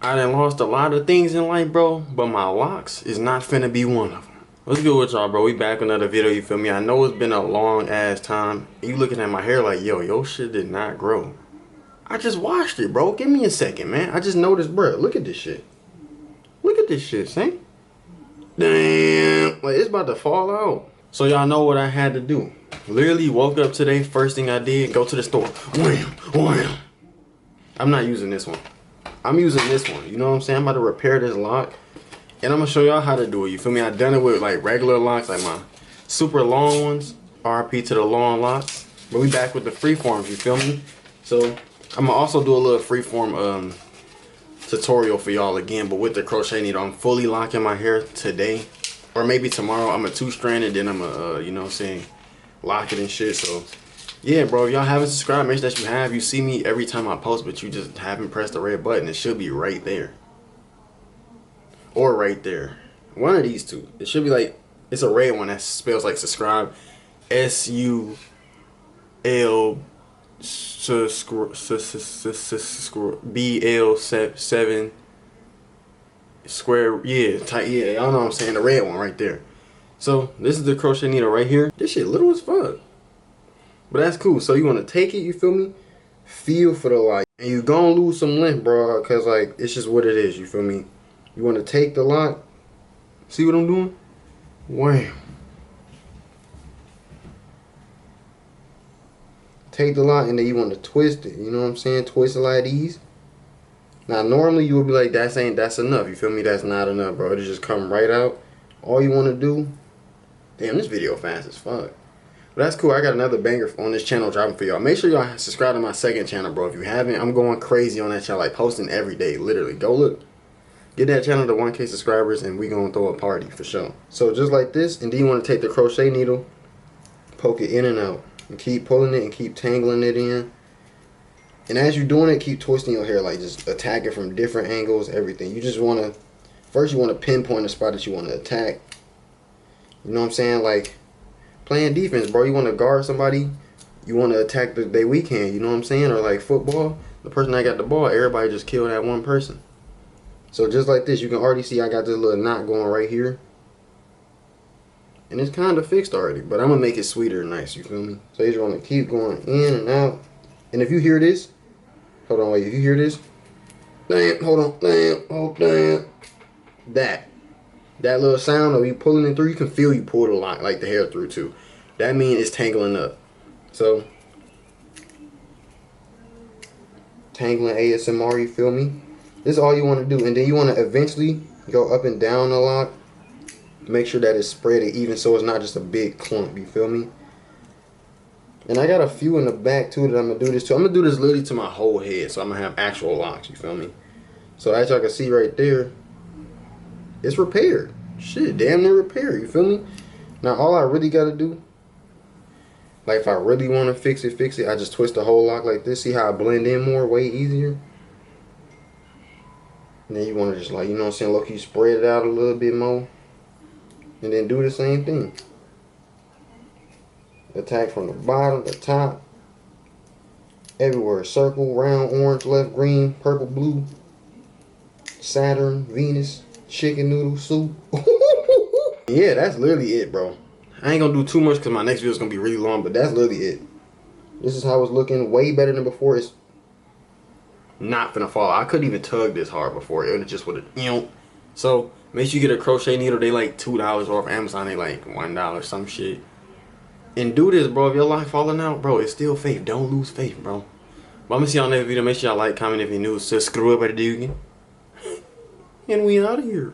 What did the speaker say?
I done lost a lot of things in life, bro, but my locks is not finna be one of them. What's good with y'all, bro? We back with another video, you feel me? I know it's been a long ass time. You looking at my hair like, yo, your shit did not grow. I just washed it, bro. Give me a second, man. I just noticed, bro. Look at this shit. Look at this shit, Saint. Damn. Like, it's about to fall out. So y'all know what I had to do. Literally woke up today, first thing I did, go to the store. Wham, wham. I'm not using this one. I'm using this one. You know what I'm saying? I'm about to repair this lock. And I'm going to show y'all how to do it. You feel me? I've done it with like regular locks, like my super long ones. RP to the long locks. But we back with the freeforms, you feel me? So I'm going to also do a little freeform tutorial for y'all again. But with the crochet needle, I'm fully locking my hair today. Or maybe tomorrow. I'm a 2-strand and then I'm a, you know what I'm saying, lock it and shit. So yeah, bro, if y'all haven't subscribed, make sure that you have. You see me every time I post, but you just haven't pressed the red button. It should be right there. Or right there. One of these two. It should be like, it's a red one that spells like subscribe. SUL BL7 square. Yeah, tight. Yeah, y'all know what I'm saying. The red one right there. So this is the crochet needle right here. This shit little as fuck. But that's cool. So you want to take it, you feel me? Feel for the lock. And you gonna lose some length, bro. Because, like, it's just what it is, you feel me? You want to take the lock. See what I'm doing? Wham. Take the lock and then you want to twist it. You know what I'm saying? Twist it like these. Now, normally you would be like, that's enough. You feel me? That's not enough, bro. It'll just come right out. All you want to do. Damn, this video fast as fuck. But that's cool. I got another banger on this channel dropping for y'all. Make sure y'all subscribe to my second channel, bro. If you haven't, I'm going crazy on that channel. Like, posting every day, literally. Go look. Get that channel to 1K subscribers and we going to throw a party for sure. So just like this, and then you want to take the crochet needle, poke it in and out. And keep pulling it and keep tangling it in. And as you're doing it, keep twisting your hair. Like, just attack it from different angles, everything. You just want to, first you want to pinpoint the spot that you want to attack. You know what I'm saying? Like, playing defense, bro. You want to guard somebody, you want to attack their weak hand, you know what I'm saying? Or like football, the person that got the ball, everybody just killed that one person. So just like this, you can already see I got this little knot going right here. And it's kind of fixed already, but I'm going to make it sweeter and nice, you feel me? So you just want to keep going in and out. And if you hear this, hold on, wait, if you hear this, damn, hold on, damn, oh, damn, that little sound of you pulling it through, you can feel you pull the lock, like the hair through too. That means it's tangling up. So, tangling ASMR, you feel me? This is all you want to do. And then you want to eventually go up and down the lock. Make sure that it's spread even so it's not just a big clump, you feel me? And I got a few in the back too that I'm going to do this to. I'm going to do this literally to my whole head. So I'm going to have actual locks, you feel me? So as y'all can see right there, it's repaired. Shit, damn near repaired, you feel me? Now all I really got to do, like if I really want to fix it, I just twist the whole lock like this. See how I blend in more, way easier? And then you want to just, like, you know what I'm saying, look, you spread it out a little bit more. And then do the same thing. Attack from the bottom, the top. Everywhere. Circle, round, orange, left, green, purple, blue. Saturn, Venus, chicken noodle soup. Yeah, that's literally it, bro. I ain't gonna do too much because my next video is gonna be really long, but that's literally it. This is how it's looking. Way better than before. It's not finna fall. I couldn't even tug this hard before. It just would have, you know. So make sure you get a crochet needle. They like $2 off Amazon. They like $1, some shit. And do this, bro. If your lock falling out, bro, it's still faith. Don't lose faith, bro. But I'm gonna see y'all in the next video. Make sure y'all like, comment if you're new, subscribe, and we out of here.